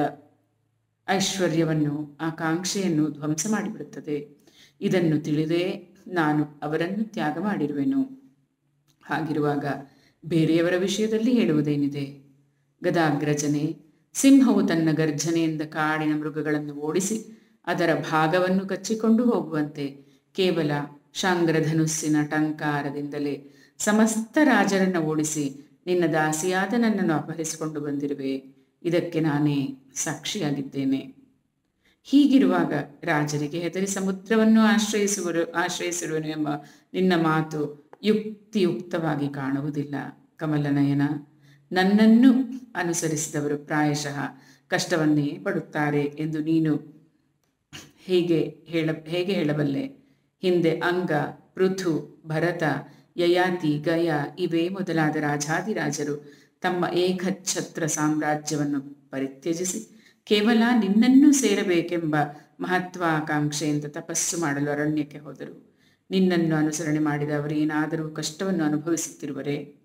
ಐಶ್ವರ್ಯವನ್ನು, ಆಕಾಂಕ್ಷೆಯನ್ನು ಧ್ವಂಸ ಮಾಡಿಬಿಡುತ್ತದೆ. ಇದನ್ನು ತಿಳಿದೇ ನಾನು ಅವರನ್ನು ತ್ಯಾಗ ಮಾಡಿರುವೆನು. ಹಾಗಿರುವಾಗ ಬೇರೆಯವರ ವಿಷಯದಲ್ಲಿ ಹೇಳುವುದೇನಿದೆ? ಗದಾಗ್ರಜನೆ, ಸಿಂಹವು ತನ್ನ ಗರ್ಜನೆಯಿಂದ ಕಾಡಿನ ಮೃಗಗಳನ್ನು ಓಡಿಸಿ ಅದರ ಭಾಗವನ್ನು ಕಚ್ಚಿಕೊಂಡು ಹೋಗುವಂತೆ ಕೇವಲ ಶಾಂಗ್ರಧನುಸ್ಸಿನ ಟಂಕಾರದಿಂದಲೇ ಸಮಸ್ತ ರಾಜರನ್ನು ಓಡಿಸಿ ನಿನ್ನ ದಾಸಿಯಾದ ನನ್ನನ್ನು ಅಪಹರಿಸಿಕೊಂಡು ಬಂದಿರುವೆ. ಇದಕ್ಕೆ ನಾನೇ ಸಾಕ್ಷಿಯಾಗಿದ್ದೇನೆ. ಹೀಗಿರುವಾಗ ರಾಜರಿಗೆ ಹೆದರಿ ಸಮುದ್ರವನ್ನು ಆಶ್ರಯಿಸಿರುವನು ಎಂಬ ನಿನ್ನ ಮಾತು ಯುಕ್ತಿಯುಕ್ತವಾಗಿ ಕಾಣುವುದಿಲ್ಲ. ಕಮಲನಯನ, ನನ್ನನ್ನು ಅನುಸರಿಸಿದವರು ಪ್ರಾಯಶಃ ಕಷ್ಟವನ್ನೇ ಪಡುತ್ತಾರೆ ಎಂದು ನೀನು ಹೇಗೆ ಹೇಳಬಲ್ಲೆ? ಹಿಂದೆ ಅಂಗ, ಪೃಥು, ಭರತ, ಯಯಾತಿ, ಗಯ ಇವೇ ಮೊದಲಾದ ರಾಜಾದಿರಾಜರು ತಮ್ಮ ಏಕಛತ್ರ ಸಾಮ್ರಾಜ್ಯವನ್ನು ಪರಿತ್ಯಜಿಸಿ ಕೇವಲ ನಿನ್ನನ್ನು ಸೇರಬೇಕೆಂಬ ಮಹತ್ವಾಕಾಂಕ್ಷೆಯಿಂದ ತಪಸ್ಸು ಮಾಡಲು ಅರಣ್ಯಕ್ಕೆ ಹೋದರು. ನಿನ್ನನ್ನು ಅನುಸರಣೆ ಮಾಡಿದ ಅವರೇನಾದರೂ ಕಷ್ಟವನ್ನು ಅನುಭವಿಸುತ್ತಿರುವರೇ?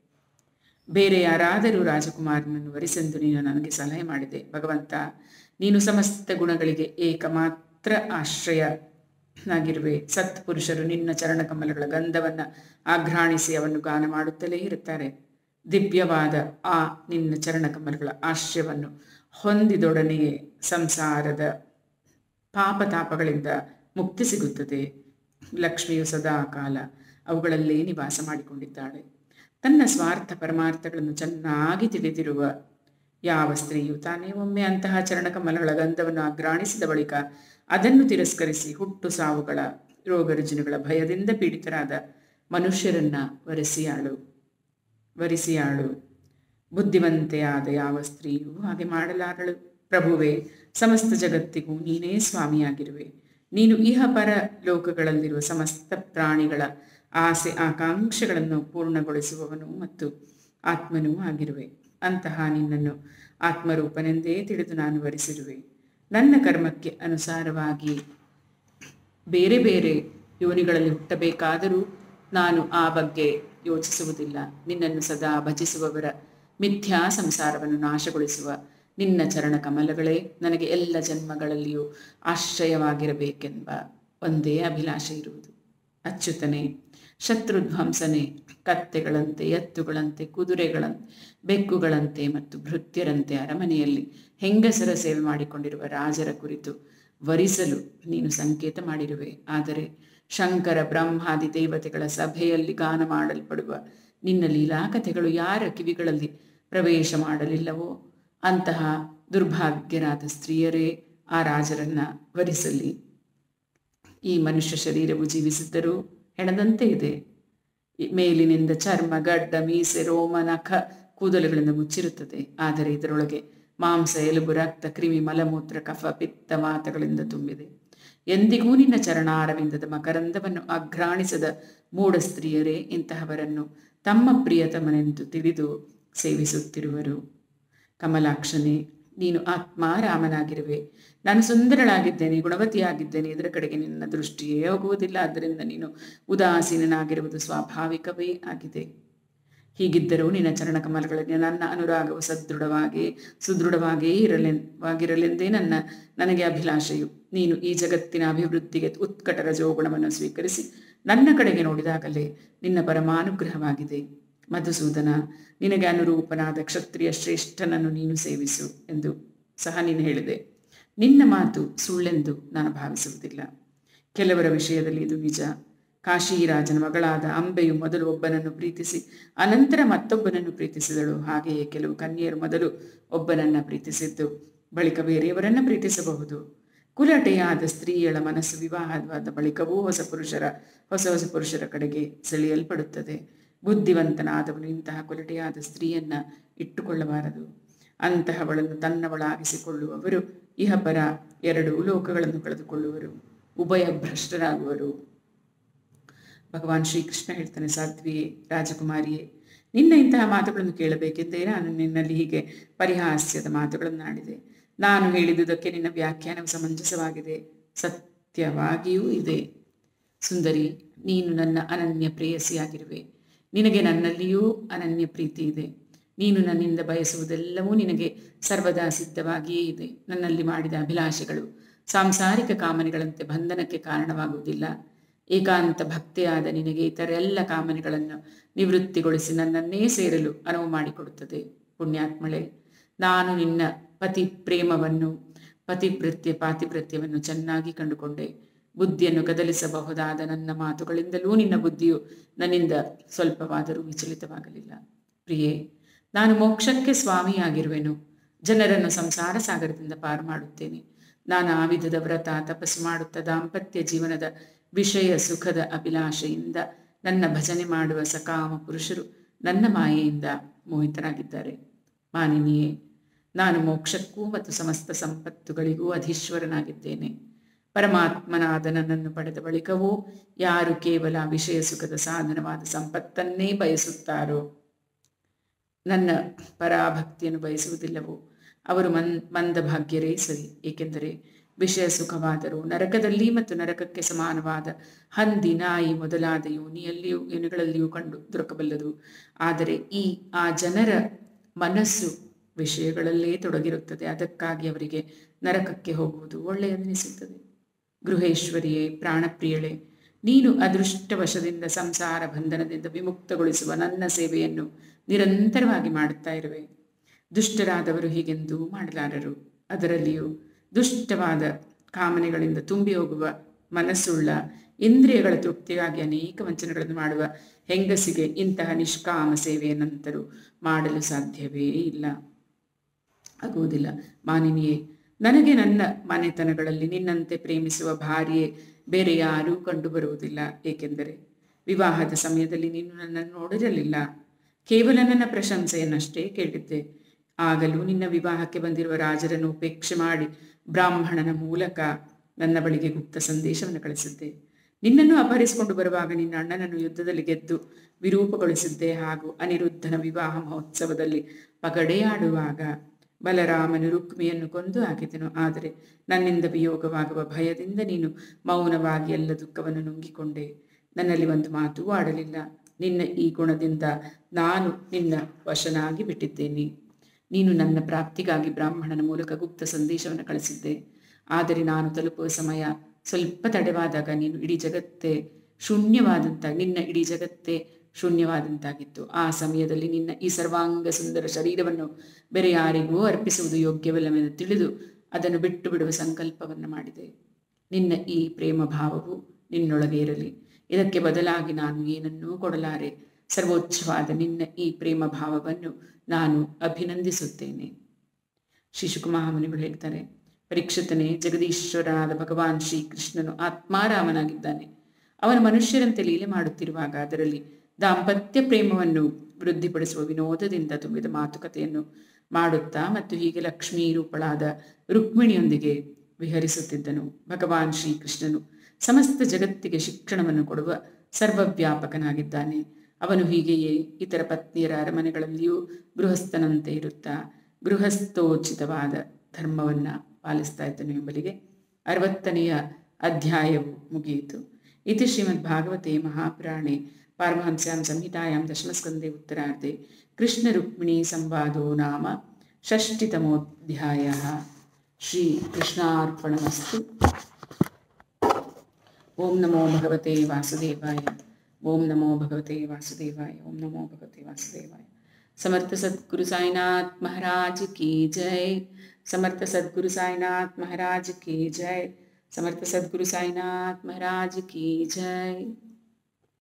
ಬೇರೆ ಯಾರಾದರೂ ರಾಜಕುಮಾರನನ್ನು ವರಿಸೆಂದು ನೀನು ನನಗೆ ಸಲಹೆ ಮಾಡಿದೆ. ಭಗವಂತ, ನೀನು ಸಮಸ್ತ ಗುಣಗಳಿಗೆ ಏಕಮಾತ್ರ ಆಶ್ರಯನಾಗಿರುವೆ. ಸತ್ಪುರುಷರು ನಿನ್ನ ಚರಣಕಮಲಗಳ ಗಂಧವನ್ನು ಆಘ್ರಾಣಿಸಿ ಅವನ್ನು ಗಾನ ಮಾಡುತ್ತಲೇ ಇರುತ್ತಾರೆ. ದಿವ್ಯವಾದ ಆ ನಿನ್ನ ಚರಣಕಮಲಗಳ ಆಶ್ರಯವನ್ನು ಹೊಂದಿದೊಡನೆಯೇ ಸಂಸಾರದ ಪಾಪತಾಪಗಳಿಂದ ಮುಕ್ತಿ ಸಿಗುತ್ತದೆ. ಲಕ್ಷ್ಮಿಯು ಸದಾ ಕಾಲ ಅವುಗಳಲ್ಲೇ ನಿವಾಸ ಮಾಡಿಕೊಂಡಿದ್ದಾಳೆ. ತನ್ನ ಸ್ವಾರ್ಥ ಪರಮಾರ್ಥಗಳನ್ನು ಚೆನ್ನಾಗಿ ತಿಳಿದಿರುವ ಯಾವ ಸ್ತ್ರೀಯು ತಾನೇ ಒಮ್ಮೆ ಅಂತಹ ಚರಣಕಮಲಗಳ ಗಂಧವನ್ನು ಆಘ್ರಾಣಿಸಿದ ಬಳಿಕ ಅದನ್ನು ತಿರಸ್ಕರಿಸಿ ಹುಟ್ಟು ಸಾವುಗಳ, ರೋಗ ರುಜಿನಗಳ ಭಯದಿಂದ ಪೀಡಿತರಾದ ಮನುಷ್ಯರನ್ನ ವರೆಸಿಯಾಳು? ವರಿಸಿಯಾಳು. ಬುದ್ಧಿವಂತೆಯಾದ ಯಾವ ಸ್ತ್ರೀಯೂ ಹಾಗೆ ಮಾಡಲಾರಳು. ಪ್ರಭುವೇ, ಸಮಸ್ತ ಜಗತ್ತಿಗೂ ನೀನೇ ಸ್ವಾಮಿಯಾಗಿರುವೆ. ನೀನು ಇಹ ಪರ ಲೋಕಗಳಲ್ಲಿರುವ ಸಮಸ್ತ ಪ್ರಾಣಿಗಳ ಆಸೆ ಆಕಾಂಕ್ಷೆಗಳನ್ನು ಪೂರ್ಣಗೊಳಿಸುವವನು ಮತ್ತು ಆತ್ಮನೂ ಆಗಿರುವೆ. ಅಂತಹ ನಿನ್ನನ್ನು ಆತ್ಮರೂಪನೆಂದೇ ತಿಳಿದು ನಾನು ವರಿಸಿರುವೆ. ನನ್ನ ಕರ್ಮಕ್ಕೆ ಅನುಸಾರವಾಗಿ ಬೇರೆ ಬೇರೆ ಯೋನಿಗಳಲ್ಲಿ ಹುಟ್ಟಬೇಕಾದರೂ ನಾನು ಆ ಬಗ್ಗೆ ಯೋಚಿಸುವುದಿಲ್ಲ. ನಿನ್ನನ್ನು ಸದಾ ಭಜಿಸುವವರ ಮಿಥ್ಯಾ ಸಂಸಾರವನ್ನು ನಾಶಗೊಳಿಸುವ ನಿನ್ನ ಚರಣ ಕಮಲಗಳೇ ನನಗೆ ಎಲ್ಲ ಜನ್ಮಗಳಲ್ಲಿಯೂ ಆಶ್ರಯವಾಗಿರಬೇಕೆಂಬ ಒಂದೇ ಅಭಿಲಾಷೆ ಇರುವುದು. ಅಚ್ಯುತನೇ, ಶತ್ರುಧ್ವಂಸನೆ, ಕತ್ತೆಗಳಂತೆ, ಎತ್ತುಗಳಂತೆ, ಕುದುರೆಗಳಂತೆ, ಬೆಕ್ಕುಗಳಂತೆ ಮತ್ತು ಭೃತ್ಯರಂತೆ ಅರಮನೆಯಲ್ಲಿ ಹೆಂಗಸರ ಸೇವೆ ಮಾಡಿಕೊಂಡಿರುವ ರಾಜರ ಕುರಿತು ವರಿಸಲು ನೀನು ಸಂಕೇತ ಮಾಡಿರುವೆ. ಆದರೆ ಶಂಕರ ಬ್ರಹ್ಮಾದಿ ದೇವತೆಗಳ ಸಭೆಯಲ್ಲಿ ಗಾನ ಮಾಡಲ್ಪಡುವ ನಿನ್ನ ಲೀಲಾಕಥೆಗಳು ಯಾರ ಕಿವಿಗಳಲ್ಲಿ ಪ್ರವೇಶ ಮಾಡಲಿಲ್ಲವೋ ಅಂತಹ ದುರ್ಭಾಗ್ಯರಾದ ಸ್ತ್ರೀಯರೇ ಆ ರಾಜರನ್ನ ವರಿಸಲಿ. ಈ ಮನುಷ್ಯ ಶರೀರವು ಜೀವಿಸಿದ್ದರೂ ಹೆಣದಂತೆ ಇದೆ. ಮೇಲಿನಿಂದ ಚರ್ಮ, ಗಡ್ಡ, ಮೀಸೆ, ರೋಮ, ನಖ, ಕೂದಲುಗಳಿಂದ ಮುಚ್ಚಿರುತ್ತದೆ. ಆದರೆ ಇದರೊಳಗೆ ಮಾಂಸ, ಎಲುಬು, ರಕ್ತ, ಕ್ರಿಮಿ, ಮಲಮೂತ್ರ, ಕಫ, ಪಿತ್ತ, ವಾತಗಳಿಂದ ತುಂಬಿದೆ. ಎಂದಿಗೂ ನಿನ್ನ ಚರಣಾರವಿಂದದ ಮಕರಂದವನ್ನು ಅಘ್ರಾಣಿಸದ ಮೂಢ ಸ್ತ್ರೀಯರೇ ಇಂತಹವರನ್ನು ತಮ್ಮ ಪ್ರಿಯತಮನೆಂದು ತಿಳಿದು ಸೇವಿಸುತ್ತಿರುವರು. ಕಮಲಾಕ್ಷನೇ, ನೀನು ಆತ್ಮಾರಾಮನಾಗಿರುವೆ. ನಾನು ಸುಂದರಳಾಗಿದ್ದೇನೆ, ಗುಣವತಿಯಾಗಿದ್ದೇನೆ. ಇದರ ಕಡೆಗೆ ನಿನ್ನ ದೃಷ್ಟಿಯೇ ಹೋಗುವುದಿಲ್ಲ. ಆದ್ದರಿಂದ ನೀನು ಉದಾಸೀನನಾಗಿರುವುದು ಸ್ವಾಭಾವಿಕವೇ ಆಗಿದೆ. ಹೀಗಿದ್ದರೂ ನಿನ್ನ ಚರಣ ಕಮಲಗಳಲ್ಲಿ ನನ್ನ ಅನುರಾಗವು ಸುದೃಢವಾಗೇ ಇರಲೆಂದೇ ನನಗೆ ಅಭಿಲಾಷೆಯು. ನೀನು ಈ ಜಗತ್ತಿನ ಅಭಿವೃದ್ಧಿಗೆ ಉತ್ಕಟ ರಜೋಗುಣವನ್ನು ಸ್ವೀಕರಿಸಿ ನನ್ನ ಕಡೆಗೆ ನೋಡಿದಾಗಲೇ ನಿನ್ನ ಪರಮಾನುಗ್ರಹವಾಗಿದೆ. ಮಧುಸೂದನ, ನಿನಗೆ ಅನುರೂಪನಾದ ಕ್ಷತ್ರಿಯ ಶ್ರೇಷ್ಠನನ್ನು ನೀನು ಸೇವಿಸು ಎಂದು ಸಹ ನೀನು ಹೇಳಿದೆ. ನಿನ್ನ ಮಾತು ಸುಳ್ಳೆಂದು ನಾನು ಭಾವಿಸುವುದಿಲ್ಲ. ಕೆಲವರ ವಿಷಯದಲ್ಲಿ ಇದು ನಿಜ. ಕಾಶಿರಾಜನ ಮಗಳಾದ ಅಂಬೆಯು ಮೊದಲು ಒಬ್ಬನನ್ನು ಪ್ರೀತಿಸಿ ಅನಂತರ ಮತ್ತೊಬ್ಬನನ್ನು ಪ್ರೀತಿಸಿದಳು. ಹಾಗೆಯೇ ಕೆಲವು ಕನ್ಯೆಯರು ಮೊದಲು ಒಬ್ಬನನ್ನ ಪ್ರೀತಿಸಿದ್ದು ಬಳಿಕ ಬೇರೆಯವರನ್ನ ಪ್ರೀತಿಸಬಹುದು. ಕುಲಟೆಯಾದ ಸ್ತ್ರೀಯಳ ಮನಸ್ಸು ವಿವಾಹವಾದ ಬಳಿಕವೂ ಹೊಸ ಹೊಸ ಪುರುಷರ ಕಡೆಗೆ ಸೆಳೆಯಲ್ಪಡುತ್ತದೆ. ಬುದ್ಧಿವಂತನಾದವನು ಇಂತಹ ಕುಲಟೆಯಾದ ಸ್ತ್ರೀಯನ್ನ ಇಟ್ಟುಕೊಳ್ಳಬಾರದು. ಅಂತಹವಳನ್ನು ತನ್ನವಳಾಗಿಸಿಕೊಳ್ಳುವವರು ಇಹಪರ ಎರಡೂ ಲೋಕಗಳನ್ನು ಕಳೆದುಕೊಳ್ಳುವರು, ಉಭಯ ಭ್ರಷ್ಟರಾಗುವರು. ಭಗವಾನ್ ಶ್ರೀಕೃಷ್ಣ ಹೇಳ್ತಾನೆ, ಸಾಧ್ವಿಯೇ, ರಾಜಕುಮಾರಿಯೇ, ನಿನ್ನ ಇಂತಹ ಮಾತುಗಳನ್ನು ಕೇಳಬೇಕೆಂದೇ ನಾನು ನಿನ್ನಲ್ಲಿ ಹೀಗೆ ಪರಿಹಾಸ್ಯದ ಮಾತುಗಳನ್ನಾಡಿದೆ. ನಾನು ಹೇಳಿದುದಕ್ಕೆ ನಿನ್ನ ವ್ಯಾಖ್ಯಾನವು ಸಮಂಜಸವಾಗಿದೆ, ಸತ್ಯವಾಗಿಯೂ ಇದೆ. ಸುಂದರಿ, ನೀನು ನನ್ನ ಅನನ್ಯ ಪ್ರೇಯಸಿಯಾಗಿರುವೆ. ನಿನಗೆ ನನ್ನಲ್ಲಿಯೂ ಅನನ್ಯ ಪ್ರೀತಿ ಇದೆ. ನೀನು ನನ್ನಿಂದ ಬಯಸುವುದೆಲ್ಲವೂ ನಿನಗೆ ಸರ್ವದಾ ಸಿದ್ಧವಾಗಿಯೇ ಇದೆ. ನನ್ನಲ್ಲಿ ಮಾಡಿದ ಅಭಿಲಾಷೆಗಳು ಸಾಂಸಾರಿಕ ಕಾಮನೆಗಳಂತೆ ಬಂಧನಕ್ಕೆ ಕಾರಣವಾಗುವುದಿಲ್ಲ. ಏಕಾಂತ ಭಕ್ತಿಯಾದ ನಿನಗೆ ಇತರೆಲ್ಲ ಕಾಮನೆಗಳನ್ನು ನಿವೃತ್ತಿಗೊಳಿಸಿ ನನ್ನನ್ನೇ ಸೇರಲು ಅನುವು ಮಾಡಿಕೊಡುತ್ತದೆ. ಪುಣ್ಯಾತ್ಮಳೆ, ನಾನು ನಿನ್ನ ಪತಿ ಪ್ರೇಮವನ್ನು, ಪಾತಿವ್ರತ್ಯವನ್ನು ಚೆನ್ನಾಗಿ ಕಂಡುಕೊಂಡೆ. ಬುದ್ಧಿಯನ್ನು ಕದಲಿಸಬಹುದಾದ ನನ್ನ ಮಾತುಗಳಿಂದಲೂ ನಿನ್ನ ಬುದ್ಧಿಯು ನನ್ನಿಂದ ಸ್ವಲ್ಪವಾದರೂ ವಿಚಲಿತವಾಗಲಿಲ್ಲ. ಪ್ರಿಯೇ, ನಾನು ಮೋಕ್ಷಕ್ಕೆ ಸ್ವಾಮಿಯಾಗಿರುವೆನು. ಜನರನ್ನು ಸಂಸಾರ ಸಾಗರದಿಂದ ಪಾರು ಮಾಡುತ್ತೇನೆ. ನಾನು ಆ ವಿಧದ ವ್ರತ ತಪಸ್ಸು ಮಾಡುತ್ತಾ ದಾಂಪತ್ಯ ಜೀವನದ ವಿಷಯ ಸುಖದ ಅಭಿಲಾಷೆಯಿಂದ ನನ್ನ ಭಜನೆ ಮಾಡುವ ಸಕಾಮ ಪುರುಷರು ನನ್ನ ಮಾಯೆಯಿಂದ ಮೋಹಿತರಾಗಿದ್ದಾರೆ. ಮಾನಿನಿಯೇ, ನಾನು ಮೋಕ್ಷಕ್ಕೂ ಮತ್ತು ಸಮಸ್ತ ಸಂಪತ್ತುಗಳಿಗೂ ಅಧೀಶ್ವರನಾಗಿದ್ದೇನೆ. ಪರಮಾತ್ಮನಾದ ನನ್ನನ್ನು ಪಡೆದ ಬಳಿಕವೂ ಯಾರು ಕೇವಲ ವಿಷಯ ಸುಖದ ಸಾಧನವಾದ ಸಂಪತ್ತನ್ನೇ ಬಯಸುತ್ತಾರೋ, ನನ್ನ ಪರಾಭಕ್ತಿಯನ್ನು ಬಯಸುವುದಿಲ್ಲವೋ ಅವರು ಮಂದಭಾಗ್ಯರೇ ಸರಿ. ಏಕೆಂದರೆ ವಿಷಯ ಸುಖವಾದರೂ ನರಕದಲ್ಲಿ ಮತ್ತು ನರಕಕ್ಕೆ ಸಮಾನವಾದ ಹಂದಿ, ನಾಯಿ ಮೊದಲಾದ ಯೋನಿಗಳಲ್ಲಿಯೂ ದೊರಕಬಲ್ಲದು. ಆದರೆ ಆ ಜನರ ಮನಸ್ಸು ವಿಷಯಗಳಲ್ಲೇ ತೊಡಗಿರುತ್ತದೆ. ಅದಕ್ಕಾಗಿ ಅವರಿಗೆ ನರಕಕ್ಕೆ ಹೋಗುವುದು ಒಳ್ಳೆಯದೆನಿಸುತ್ತದೆ. ಗೃಹೇಶ್ವರಿಯೇ, ಪ್ರಾಣಪ್ರಿಯಳೆ, ನೀನು ಅದೃಷ್ಟವಶದಿಂದ ಸಂಸಾರ ಬಂಧನದಿಂದ ವಿಮುಕ್ತಗೊಳಿಸುವ ನನ್ನ ಸೇವೆಯನ್ನು ನಿರಂತರವಾಗಿ ಮಾಡುತ್ತಾ ಇರುವೆ. ದುಷ್ಟರಾದವರು ಹೀಗೆಂದೂ ಮಾಡಲಾರರು. ಅದರಲ್ಲಿಯೂ ದುಷ್ಟವಾದ ಕಾಮನೆಗಳಿಂದ ತುಂಬಿ ಹೋಗುವ ಮನಸ್ಸುಳ್ಳ, ಇಂದ್ರಿಯಗಳ ತೃಪ್ತಿಗಾಗಿ ಅನೇಕ ವಂಚನೆಗಳನ್ನು ಮಾಡುವ ಹೆಂಗಸಿಗೆ ಇಂತಹ ನಿಷ್ಕಾಮ ಸೇವೆಯ ನಂತರ ಮಾಡಲು ಸಾಧ್ಯವೇ ಇಲ್ಲ, ಆಗುವುದಿಲ್ಲ. ಮಾನಿನಿಯೇ, ನನಗೆ ನನ್ನ ಮನೆತನಗಳಲ್ಲಿ ನಿನ್ನಂತೆ ಪ್ರೇಮಿಸುವ ಭಾರ್ಯೆ ಬೇರೆ ಯಾರೂ ಕಂಡುಬರುವುದಿಲ್ಲ. ಏಕೆಂದರೆ ವಿವಾಹದ ಸಮಯದಲ್ಲಿ ನೀನು ನನ್ನನ್ನು ನೋಡಿರಲಿಲ್ಲ. ಕೇವಲ ನನ್ನ ಪ್ರಶಂಸೆಯನ್ನಷ್ಟೇ ಕೇಳಿದ್ದೆ. ಆಗಲೂ ನಿನ್ನ ವಿವಾಹಕ್ಕೆ ಬಂದಿರುವ ರಾಜರನ್ನು ಉಪೇಕ್ಷೆ ಮಾಡಿ ಬ್ರಾಹ್ಮಣನ ಮೂಲಕ ನನ್ನ ಬಳಿಗೆ ಗುಪ್ತ ಸಂದೇಶವನ್ನು ಕಳಿಸಿದ್ದೆ. ನಿನ್ನನ್ನು ಅಪಹರಿಸಿಕೊಂಡು ಬರುವಾಗ ನಿನ್ನ ಅಣ್ಣನನ್ನು ಯುದ್ಧದಲ್ಲಿ ಗೆದ್ದು ವಿರೂಪಗೊಳಿಸಿದ್ದೆ. ಹಾಗೂ ಅನಿರುದ್ಧನ ವಿವಾಹ ಮಹೋತ್ಸವದಲ್ಲಿ ಪಗಡೆಯಾಡುವಾಗ ಬಲರಾಮನು ರುಕ್ಮಿಯನ್ನು ಕೊಂದು ಹಾಕಿದನು. ಆದರೆ ನನ್ನಿಂದ ವಿಯೋಗವಾಗುವ ಭಯದಿಂದ ನೀನು ಮೌನವಾಗಿ ಎಲ್ಲ ದುಃಖವನ್ನು ನುಂಗಿಕೊಂಡೆ. ನನ್ನಲ್ಲಿ ಒಂದು ಮಾತೂ ಆಡಲಿಲ್ಲ. ನಿನ್ನ ಈ ಗುಣದಿಂದ ನಾನು ನಿನ್ನ ವಶನಾಗಿ ಬಿಟ್ಟಿದ್ದೇನೆ. ನೀನು ನನ್ನ ಪ್ರಾಪ್ತಿಗಾಗಿ ಬ್ರಾಹ್ಮಣನ ಮೂಲಕ ಗುಪ್ತ ಸಂದೇಶವನ್ನು ಕಳಿಸಿದ್ದೆ. ಆದರೆ ನಾನು ತಲುಪುವ ಸಮಯ ಸ್ವಲ್ಪ ತಡವಾದಾಗ ನಿನ್ನ ಇಡೀ ಜಗತ್ತೇ ಶೂನ್ಯವಾದಂತಾಗಿತ್ತು. ಆ ಸಮಯದಲ್ಲಿ ನಿನ್ನ ಈ ಸರ್ವಾಂಗ ಸುಂದರ ಶರೀರವನ್ನು ಬೇರೆ ಯಾರಿಗೂ ಅರ್ಪಿಸುವುದು ಯೋಗ್ಯವಿಲ್ಲವೆಂದು ತಿಳಿದು ಅದನ್ನು ಬಿಟ್ಟು ಬಿಡುವ ಸಂಕಲ್ಪವನ್ನು ಮಾಡಿದೆ. ನಿನ್ನ ಈ ಪ್ರೇಮ ಭಾವವು ನಿನ್ನೊಳಗೆ ಇರಲಿ. ಇದಕ್ಕೆ ಬದಲಾಗಿ ನಾನು ಏನನ್ನೂ ಕೊಡಲಾರೆ. ಸರ್ವೋಚ್ಚವಾದ ನಿನ್ನ ಈ ಪ್ರೇಮ ಭಾವವನ್ನು ನಾನು ಅಭಿನಂದಿಸುತ್ತೇನೆ. ಶ್ರೀ ಶುಕಮಹಾಮುನಿಗಳು ಹೇಳ್ತಾರೆ, ಪರೀಕ್ಷಿತನೇ, ಜಗದೀಶ್ವರನಾದ ಭಗವಾನ್ ಶ್ರೀಕೃಷ್ಣನು ಆತ್ಮಾರಾಮನಾಗಿದ್ದಾನೆ. ಅವನು ಮನುಷ್ಯರಂತೆ ಲೀಲೆ ಮಾಡುತ್ತಿರುವಾಗ ಅದರಲ್ಲಿ ದಾಂಪತ್ಯ ಪ್ರೇಮವನ್ನು ವೃದ್ಧಿಪಡಿಸುವ ವಿನೋದದಿಂದ ತುಂಬಿದ ಮಾತುಕತೆಯನ್ನು ಮಾಡುತ್ತಾ ಮತ್ತು ಹೀಗೆ ಲಕ್ಷ್ಮೀ ರೂಪಳಾದ ರುಕ್ಮಿಣಿಯೊಂದಿಗೆ ವಿಹರಿಸುತ್ತಿದ್ದನು. ಭಗವಾನ್ ಶ್ರೀಕೃಷ್ಣನು ಸಮಸ್ತ ಜಗತ್ತಿಗೆ ಶಿಕ್ಷಣವನ್ನು ಕೊಡುವ ಸರ್ವವ್ಯಾಪಕನಾಗಿದ್ದಾನೆ. ಅವನು ಹೀಗೆಯೇ ಇತರ ಪತ್ನಿಯರ ಅರಮನೆಗಳಲ್ಲಿಯೂ ಗೃಹಸ್ಥನಂತೆ ಇರುತ್ತಾ ಗೃಹಸ್ಥೋಚಿತವಾದ ಧರ್ಮವನ್ನು ಪಾಲಿಸ್ತಾ ಇದ್ದನು ಎಂಬಲಿಗೆ 60ನೆಯ ಅಧ್ಯಾಯವು ಮುಗಿಯಿತು. ಇತಿ ಶ್ರೀಮದ್ ಭಾಗವತೆ ಮಹಾಪುರಾಣೆ ಪಾರಮಹಂಸ್ಯಾಂ ಸಂಹಿತಾಯಾಂ ದಶಮಸ್ಕಂದೇ ಉತ್ತರಾರ್ಧೆ ಕೃಷ್ಣ ರುಕ್ಮಿಣೀ ಸಂವಾದೋ ನಾಮ ಷಷ್ಠಿತಮೋಧ್ಯಾಯಃ. ಶ್ರೀ ಕೃಷ್ಣಾರ್ಪಣಮಸ್ತು. ಓಂ ನಮೋ ಭಗವತೆ ವಾಸುದೇವಾಯ. ಓಂ ನಮೋ ಭಗವತೆ ವಾಸುದೇವಾಯ. ಓಂ ನಮೋ ಭಗವತೆ ವಾಸುದೇವಾಯ. समर्थ सद्गुरु साईनाथ महाराज की जय. समर्थ सद्गुरु साईनाथ महाराज की जय. समर्थ सद्गुरु साईनाथ महाराज की जय.